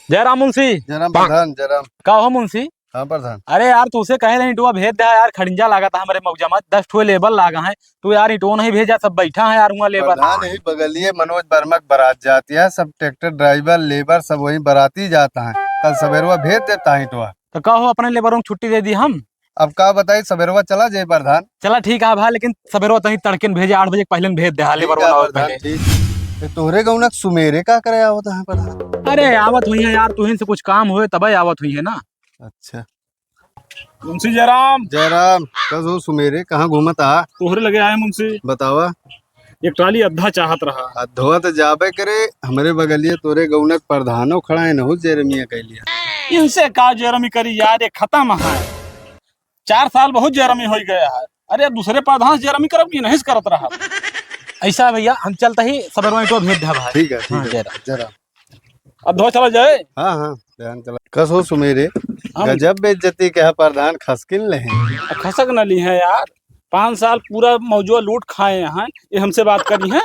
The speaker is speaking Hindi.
जयराम मुंशी। जयराम प्रधान जयराम। का हो मुंशी? हाँ प्रधान। अरे यार तुझसे कहे रहे इटुआ भेज दे यार, खड़िंजा लागा था हमारे मौजा में 10 ठो लेबर लागा है। तू यार इटुआ नहीं भेजा, सब बैठा है यार वहाँ लेबर। प्रधान यही बगलिए मनोज वर्मा की बारात जाती है, सब ट्रैक्टर ड्राइवर लेबर सब वही बाराती जाता है। कल सवेरवा भेज देता है इटवा। तो का हो अपने लेबरों को छुट्टी दे दी हम। अब का बताई सवेरवा चला जाए प्रधान। चला ठीक है भाई, लेकिन सवेरो तनी तड़के में भेजे, 8 बजे पहले में भेज दे हाँ, लेबर ठीक है वाला प्रधान पहले। ठीक। ये तोहरे गौनक सुमेरे का करे होता है प्रधान। अरे आवत हुई है यार, तुहिन से कुछ काम हुए तबे आवत हुई है ना। अच्छा मुंशी जयराम। जयराम। कस हो सुमेरे कहाँ घूमता? तोहरे लगे आए मुंशी। बतावा। एक ट्राली अद्धा चाहत रहा। अधवा तो जाबे करे, हमरे बगलिए तोरे गौनक प्रधानो खड़ा है नहु जेरमिया कैलिया। इनसे का जेरमी करी यार, ये खत्म है। 4 साल बहुत जेरमी हो गया है। अरे दूसरे प्रधान से जेरमी करब की नहीं से करत रहा। ऐसा है भैया, हम चलते ही सवेरो इटुआ भेज दे भाई। ठीक है हाँ, ठीक है जयराम। जयराम। अद्धा चला जाए। हाँ हाँ ध्यान चला। कस हो सुमेरे हम- गजब बेइज्जती के है प्रधान, खसकिन ले। खसक न ली है यार। 5 साल पूरा मौजूद लूट खाए हैं, ये हमसे बात करी है।